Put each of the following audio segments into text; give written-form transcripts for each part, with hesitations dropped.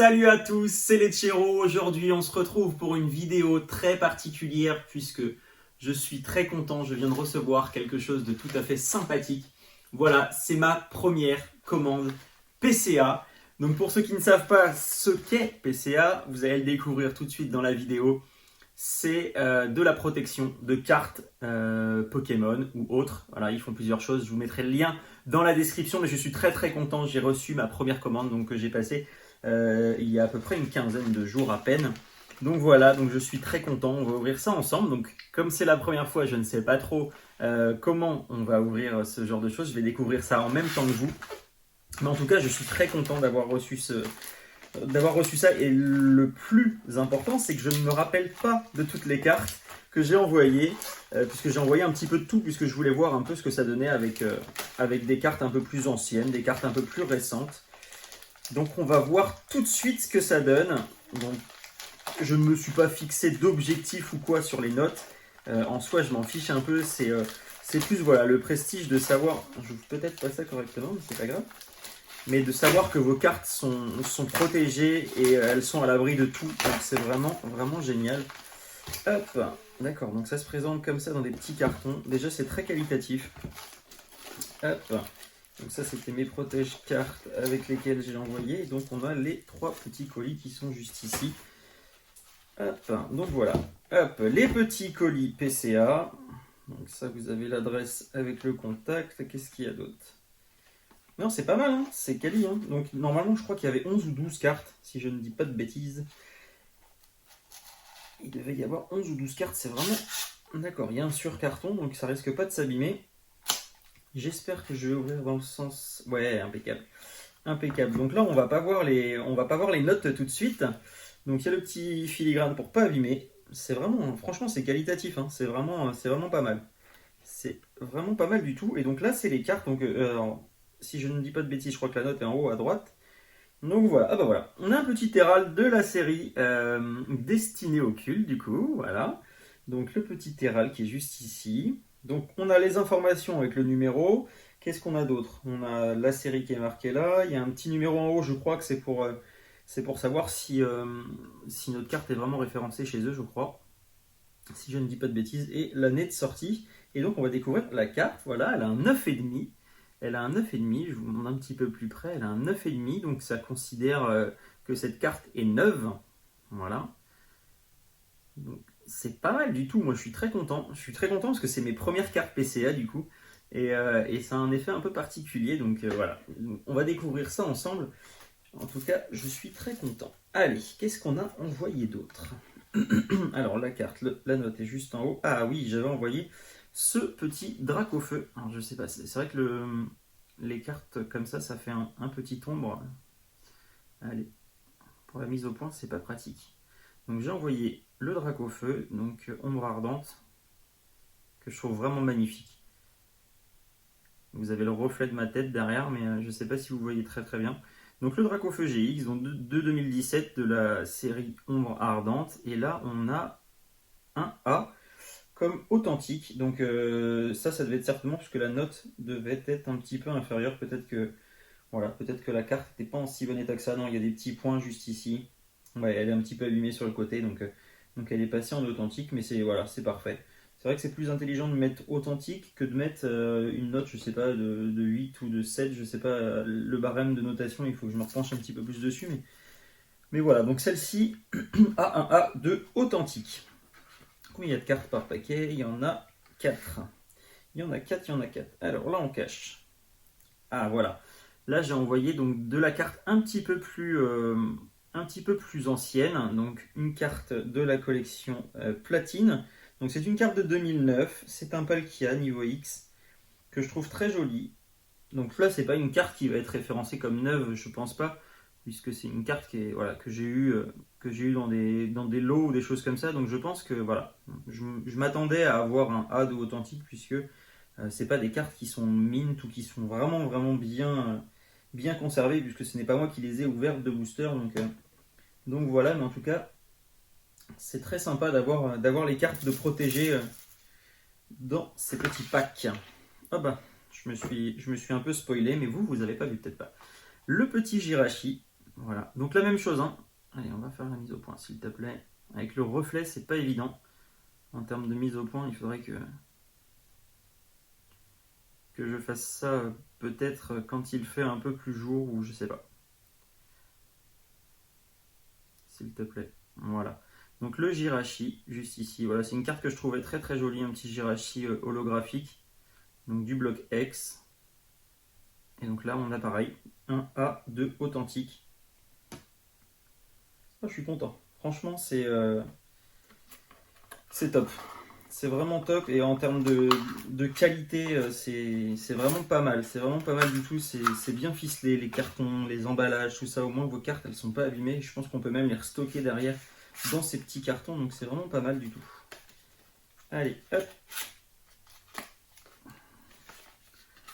Salut à tous, c'est Lechero. Aujourd'hui, on se retrouve pour une vidéo très particulière puisque je suis très content. Je viens de recevoir quelque chose de tout à fait sympathique. Voilà, c'est ma première commande PCA. Donc pour ceux qui ne savent pas ce qu'est PCA, vous allez le découvrir tout de suite dans la vidéo. C'est de la protection de cartes Pokémon ou autres. Voilà, ils font plusieurs choses. Je vous mettrai le lien dans la description, mais je suis très très content. J'ai reçu ma première commande donc, que j'ai passée il y a à peu près une quinzaine de jours à peine. Donc voilà, donc je suis très content. On va ouvrir ça ensemble. Donc comme c'est la première fois, je ne sais pas trop comment on va ouvrir ce genre de choses. Je vais découvrir ça en même temps que vous. Mais en tout cas, je suis très content d'avoir reçu ça. Et le plus important, c'est que je ne me rappelle pas de toutes les cartes que j'ai envoyées, puisque j'ai envoyé un petit peu de tout, puisque je voulais voir un peu ce que ça donnait avec des cartes un peu plus anciennes, des cartes un peu plus récentes. Donc on va voir tout de suite ce que ça donne. Donc, je ne me suis pas fixé d'objectif ou quoi sur les notes. En soi, je m'en fiche un peu. C'est plus voilà, le prestige de savoir... Je ne vais peut-être pas ça correctement, mais c'est pas grave. Mais de savoir que vos cartes sont protégées et elles sont à l'abri de tout. Donc c'est vraiment, vraiment génial. Hop, d'accord, donc ça se présente comme ça dans des petits cartons. Déjà, c'est très qualitatif. Hop, donc ça, c'était mes protège-cartes avec lesquelles j'ai envoyé. Donc on a les 3 petits colis qui sont juste ici. Hop, donc voilà. Hop, les petits colis PCA. Donc ça, vous avez l'adresse avec le contact. Qu'est-ce qu'il y a d'autre ? Non, c'est pas mal, hein, c'est quali. Hein. Donc normalement, je crois qu'il y avait 11 ou 12 cartes, si je ne dis pas de bêtises. Il devait y avoir 11 ou 12 cartes, c'est vraiment... D'accord, il y a un sur-carton, donc ça risque pas de s'abîmer. J'espère que je vais ouvrir dans le sens... Ouais, impeccable. Impeccable. Donc là, on va pas voir les notes tout de suite. Donc il y a le petit filigrane pour pas abîmer. C'est vraiment... Franchement, c'est qualitatif, hein. C'est vraiment pas mal. C'est vraiment pas mal du tout. Et donc là, c'est les cartes. Donc... si je ne dis pas de bêtises, je crois que la note est en haut à droite. Donc voilà, ah bah voilà. On a un petit Herald de la série Destinée Occulte, du coup, voilà. Donc le petit Herald qui est juste ici. Donc on a les informations avec le numéro. Qu'est-ce qu'on a d'autre ? On a la série qui est marquée là. Il y a un petit numéro en haut, je crois que c'est pour savoir si notre carte est vraiment référencée chez eux, je crois. Si je ne dis pas de bêtises. Et l'année de sortie. Et donc on va découvrir la carte, voilà, elle a un 9,5. Elle a un 9,5, je vous montre un petit peu plus près, elle a un 9,5, donc ça considère que cette carte est neuve. Voilà. Donc c'est pas mal du tout, moi je suis très content. Je suis très content parce que c'est mes premières cartes PCA du coup. Et ça a un effet un peu particulier, donc voilà. On va découvrir ça ensemble. En tout cas, je suis très content. Allez, qu'est-ce qu'on a envoyé d'autre ? Alors la carte, la note est juste en haut. Ah oui, j'avais envoyé ce petit Dracofeu. Alors je sais pas, c'est vrai que les cartes comme ça fait un petit ombre. Allez, pour la mise au point, c'est pas pratique. Donc j'ai envoyé le Dracofeu, donc ombre ardente, que je trouve vraiment magnifique. Vous avez le reflet de ma tête derrière, mais je sais pas si vous voyez très très bien. Donc le Dracofeu GX, donc de 2017 de la série Ombre Ardente. Et là, on a un A comme authentique. Donc ça devait être certainement puisque la note devait être un petit peu inférieure. Peut-être que la carte n'était pas en si bon état que ça. Non, il y a des petits points juste ici. Ouais, elle est un petit peu abîmée sur le côté, donc elle est passée en authentique, mais c'est parfait. C'est vrai que c'est plus intelligent de mettre authentique que de mettre une note, je sais pas, de 8 ou de 7, je sais pas, le barème de notation, il faut que je me repenche un petit peu plus dessus, mais voilà, donc celle-ci a un A de authentique. Combien il y a de cartes par paquet ? Il y en a 4. Il y en a 4. Alors là, on cache. Ah, voilà. Là, j'ai envoyé donc de la carte un petit peu plus ancienne. Donc, une carte de la collection Platine. Donc, c'est une carte de 2009. C'est un Palkia niveau X que je trouve très joli. Donc là, c'est pas une carte qui va être référencée comme neuve, je pense pas, puisque c'est une carte que j'ai eu dans des lots ou des choses comme ça. Donc je pense que voilà, je m'attendais à avoir un A de authentique puisque c'est pas des cartes qui sont mint ou qui sont vraiment vraiment bien conservées puisque ce n'est pas moi qui les ai ouvertes de booster. Donc voilà, mais en tout cas, c'est très sympa d'avoir les cartes de protégés dans ces petits packs. Ah bah. Je me suis un peu spoilé, mais vous n'avez pas vu, peut-être pas. Le petit Jirachi, Voilà, donc la même chose, hein. Allez, on va faire la mise au point, s'il te plaît. Avec le reflet, c'est pas évident. En termes de mise au point, il faudrait que je fasse ça peut-être quand il fait un peu plus jour, ou je sais pas. S'il te plaît. Voilà. Donc le Jirachi, juste ici. Voilà, c'est une carte que je trouvais très très jolie, un petit Jirachi holographique. Donc du bloc X. Et donc là, on a pareil, un A2 authentique. Ah, je suis content. Franchement, c'est top. C'est vraiment top. Et en termes de qualité, c'est vraiment pas mal. C'est vraiment pas mal du tout. C'est bien ficelé, les cartons, les emballages, tout ça. Au moins, vos cartes, elles sont pas abîmées. Je pense qu'on peut même les restocker derrière dans ces petits cartons. Donc c'est vraiment pas mal du tout. Allez, hop.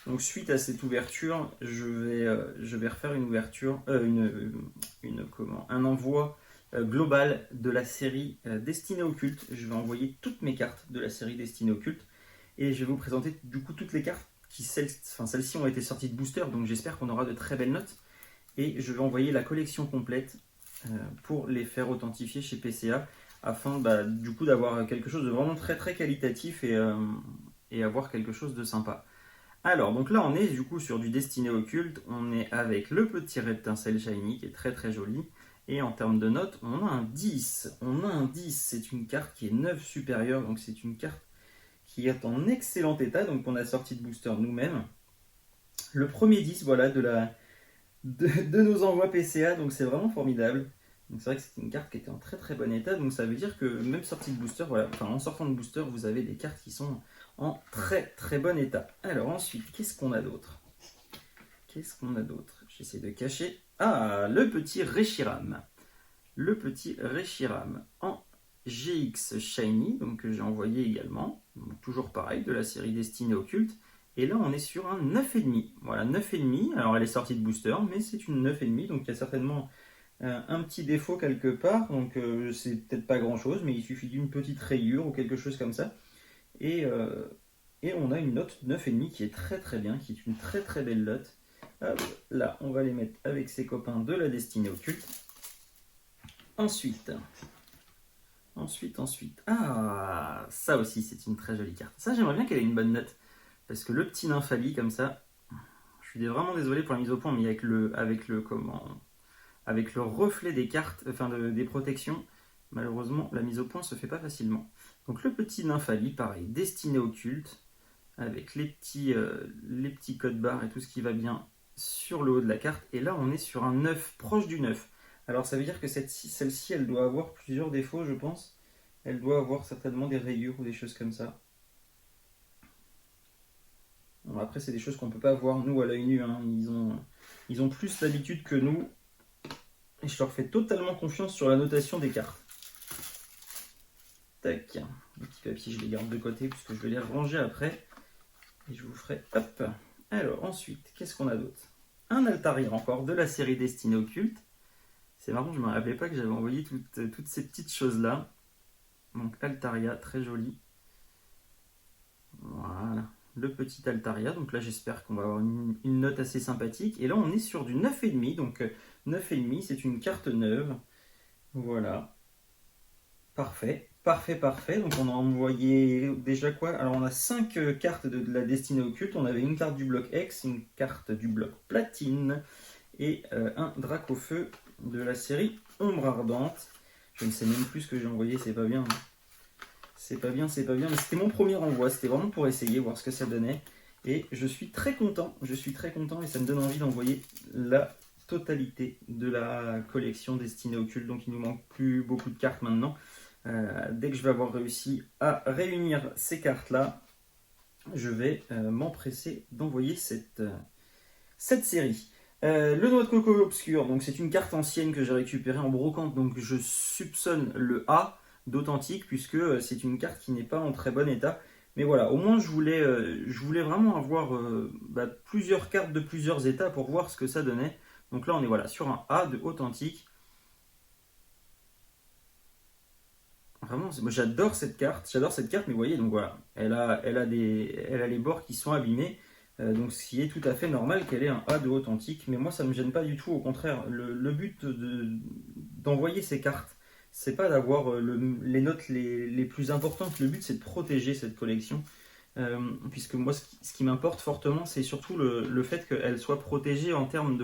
Donc suite à cette ouverture, je vais refaire une ouverture, un envoi global de la série Destinée au culte. Je vais envoyer toutes mes cartes de la série Destinée au culte et je vais vous présenter du coup toutes les cartes celles-ci ont été sorties de booster, donc j'espère qu'on aura de très belles notes. Et je vais envoyer la collection complète pour les faire authentifier chez PCA afin du coup d'avoir quelque chose de vraiment très très qualitatif et avoir quelque chose de sympa. Alors, donc là, on est du coup sur du Destiné Occulte. On est avec le petit Reptincelle Shiny qui est très très joli. Et en termes de notes, on a un 10. On a un 10. C'est une carte qui est 9 supérieure. Donc, c'est une carte qui est en excellent état. Donc, on a sorti de booster nous-mêmes. Le premier 10, voilà, de nos envois PCA. Donc, c'est vraiment formidable. Donc, c'est vrai que c'est une carte qui était en très très bon état. Donc, ça veut dire que même sortie de booster, voilà, enfin, en sortant de booster, vous avez des cartes qui sont en très très bon état. Alors ensuite, qu'est-ce qu'on a d'autre? J'essaie de cacher. Ah, le petit Reshiram. Le petit Reshiram en GX Shiny, donc que j'ai envoyé également. Donc, toujours pareil, de la série Destinée au culte. Et là, on est sur un 9,5. Voilà, 9,5. Alors, elle est sortie de booster, mais c'est une 9,5. Donc, il y a certainement un petit défaut quelque part. Donc, c'est peut-être pas grand-chose, mais il suffit d'une petite rayure ou quelque chose comme ça. Et, on a une note 9,5 qui est très très bien, qui est une très très belle note. Hop, là, on va les mettre avec ses copains de la Destinée Occulte. Ensuite. Ah, ça aussi, c'est une très jolie carte. Ça, j'aimerais bien qu'elle ait une bonne note. Parce que le petit Nymphali, comme ça, je suis vraiment désolé pour la mise au point, mais avec le reflet des cartes, enfin des protections, malheureusement, la mise au point se fait pas facilement. Donc le petit Nymphali, pareil, Destinée au culte, avec les petits codes barres et tout ce qui va bien sur le haut de la carte. Et là, on est sur un 9, proche du 9. Alors ça veut dire que celle-ci, elle doit avoir plusieurs défauts, je pense. Elle doit avoir certainement des rayures ou des choses comme ça. Bon, après, c'est des choses qu'on ne peut pas voir, nous, à l'œil nu. Hein. Ils ont plus l'habitude que nous. Et je leur fais totalement confiance sur la notation des cartes. Tac. Les petits papiers, je les garde de côté puisque je vais les ranger après. Et je vous ferai hop. Alors ensuite, qu'est-ce qu'on a d'autre? Un Altaria encore de la série Destinée au culte. C'est marrant, je ne me rappelais pas que j'avais envoyé toutes ces petites choses-là. Donc Altaria, très joli. Voilà, le petit Altaria. Donc là, j'espère qu'on va avoir une note assez sympathique. Et là, on est sur du 9,5. Donc 9,5, c'est une carte neuve. Voilà. Parfait. Donc on a envoyé déjà quoi? Alors on a 5 cartes de la Destinée Occulte. On avait une carte du bloc X, une carte du bloc Platine et un Dracofeu de la série Ombre Ardente. Je ne sais même plus ce que j'ai envoyé, c'est pas bien. C'est pas bien. Mais c'était mon premier envoi, c'était vraiment pour essayer, voir ce que ça donnait. Et je suis très content et ça me donne envie d'envoyer la totalité de la collection Destinée Occulte. Donc il nous manque plus beaucoup de cartes maintenant. Dès que je vais avoir réussi à réunir ces cartes-là, je vais m'empresser d'envoyer cette série. Le noix de coco obscur, donc c'est une carte ancienne que j'ai récupérée en brocante, donc je soupçonne le A d'authentique puisque c'est une carte qui n'est pas en très bon état. Mais voilà, au moins je voulais vraiment avoir plusieurs cartes de plusieurs états pour voir ce que ça donnait. Donc là on est voilà, sur un A de authentique. Vraiment, moi j'adore cette carte, mais vous voyez, donc voilà, elle a les bords qui sont abîmés. Donc ce qui est tout à fait normal qu'elle ait un A de authentique, mais moi ça me gêne pas du tout, au contraire. Le but d'envoyer ces cartes, c'est pas d'avoir les notes les plus importantes, le but c'est de protéger cette collection. Puisque moi ce qui m'importe fortement, c'est surtout le fait qu'elle soit protégée en termes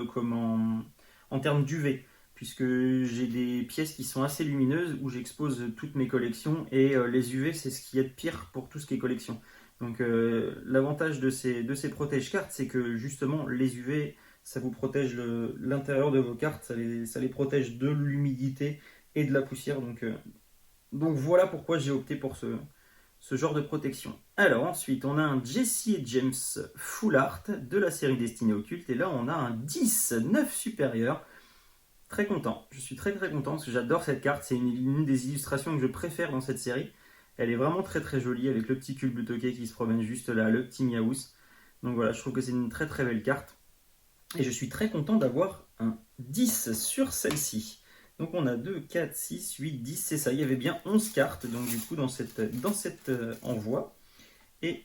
en termes d'UV, puisque j'ai des pièces qui sont assez lumineuses où j'expose toutes mes collections, et les UV c'est ce qui est de pire pour tout ce qui est collection. Donc l'avantage de ces protège-cartes, c'est que justement les UV, ça vous protège l'intérieur de vos cartes, ça les protège de l'humidité et de la poussière. Donc voilà pourquoi j'ai opté pour ce genre de protection. Alors ensuite, on a un Jesse et James Full Art de la série Destinée Occulte, et là on a un 10, 9 supérieur. Très content, je suis très content parce que j'adore cette carte, c'est une des illustrations que je préfère dans cette série. Elle est vraiment très jolie avec le petit culbutoquet qui se promène juste là, le petit miaous. Donc voilà, je trouve que c'est une très belle carte. Et je suis très content d'avoir un 10 sur celle-ci. Donc on a 2, 4, 6, 8, 10, c'est ça. Il y avait bien 11 cartes donc du coup dans cette envoi. Et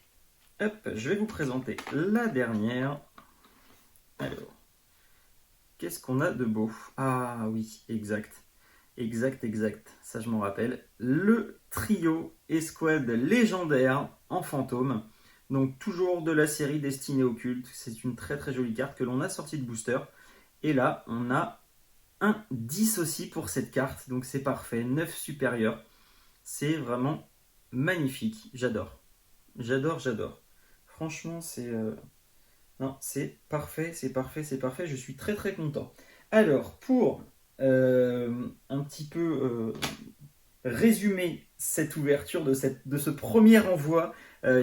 hop, je vais vous présenter la dernière. Alors, qu'est-ce qu'on a de beau? Ah oui, exact. Ça je m'en rappelle. Le trio escouade légendaire en fantôme. Donc toujours de la série Destinée Occulte. C'est une très jolie carte que l'on a sortie de booster. Et là, on a un 10 aussi pour cette carte. Donc c'est parfait. 9 supérieur. C'est vraiment magnifique. J'adore. Franchement, non, c'est parfait. Je suis très content. Alors, pour un petit peu résumer cette ouverture de ce premier envoi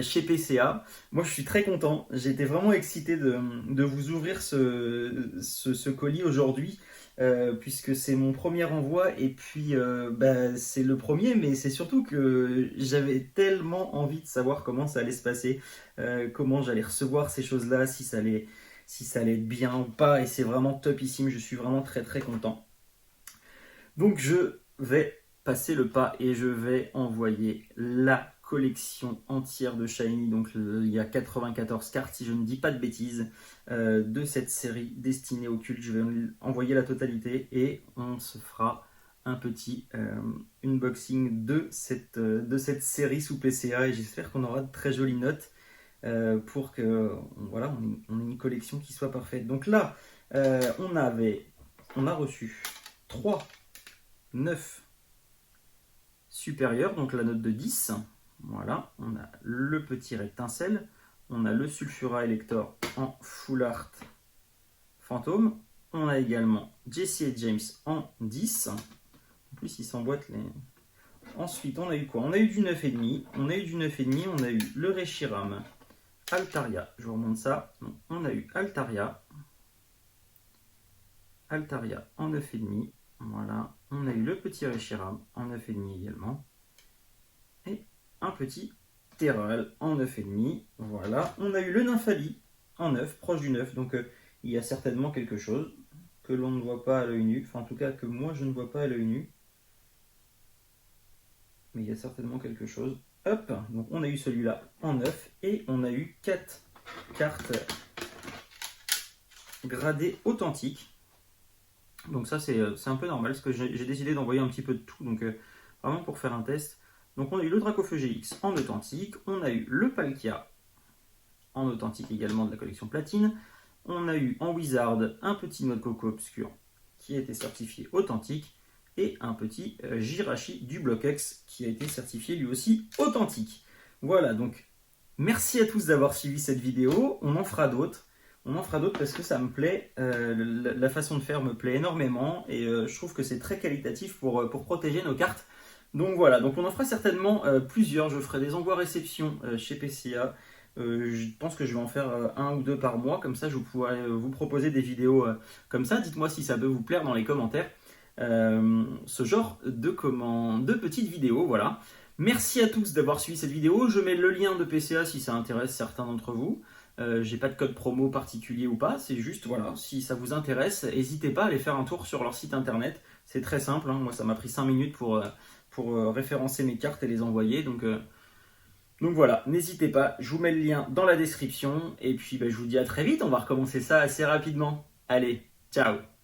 chez PCA. Moi je suis très content, j'étais vraiment excité de vous ouvrir ce colis aujourd'hui, puisque c'est mon premier envoi, et puis c'est le premier, mais c'est surtout que j'avais tellement envie de savoir comment ça allait se passer, comment j'allais recevoir ces choses-là, si ça allait être bien ou pas, et c'est vraiment topissime, je suis vraiment très content. Donc je vais passer le pas et je vais envoyer la collection entière de Shiny. Donc il y a 94 cartes, si je ne dis pas de bêtises, de cette série Destinée Occulte. Je vais envoyer la totalité et on se fera un petit unboxing de cette série sous PCA, et j'espère qu'on aura de très jolies notes pour que voilà, on ait une collection qui soit parfaite. Donc là, on a reçu 3 9 supérieur, donc la note de 10. Voilà, on a le petit rectincelle, on a le Sulfura Elector en Full Art Fantôme, on a également Jesse et James en 10. En plus, ils s'emboîtent les... Ensuite, on a eu quoi? On a eu du 9,5, on a eu le Reshiram Altaria, je vous remonte ça. On a eu Altaria en 9,5. Voilà, on a eu le petit Reshiram en 9,5 également. Et un petit Terral en 9,5. Voilà, on a eu le Nymphali en 9, proche du 9. Donc il y a certainement quelque chose que l'on ne voit pas à l'œil nu. Enfin, en tout cas, que moi je ne vois pas à l'œil nu. Mais il y a certainement quelque chose. Hop, donc on a eu celui-là en 9. Et on a eu 4 cartes gradées authentiques. Donc ça c'est un peu normal, parce que j'ai décidé d'envoyer un petit peu de tout, donc vraiment pour faire un test. Donc on a eu le Dracofeu GX en authentique, on a eu le Palkia en authentique également de la collection platine, on a eu en Wizard un petit noix de coco obscur qui a été certifié authentique, et un petit Jirachi du Block X qui a été certifié lui aussi authentique. Voilà, donc merci à tous d'avoir suivi cette vidéo, on en fera d'autres. Parce que ça me plaît, la façon de faire me plaît énormément, et je trouve que c'est très qualitatif pour protéger nos cartes. Donc voilà, donc on en fera certainement plusieurs. Je ferai des envois réception chez PCA. Je pense que je vais en faire 1 ou 2 par mois, comme ça je pourrai vous proposer des vidéos comme ça. Dites-moi si ça peut vous plaire dans les commentaires, ce genre de petites vidéos, voilà. Merci à tous d'avoir suivi cette vidéo. Je mets le lien de PCA si ça intéresse certains d'entre vous. J'ai pas de code promo particulier ou pas, c'est juste, voilà, si ça vous intéresse, n'hésitez pas à aller faire un tour sur leur site internet. C'est très simple, hein. Moi ça m'a pris 5 minutes pour référencer mes cartes et les envoyer. Donc Donc voilà, n'hésitez pas, je vous mets le lien dans la description. Et puis bah, je vous dis à très vite, on va recommencer ça assez rapidement. Allez, ciao!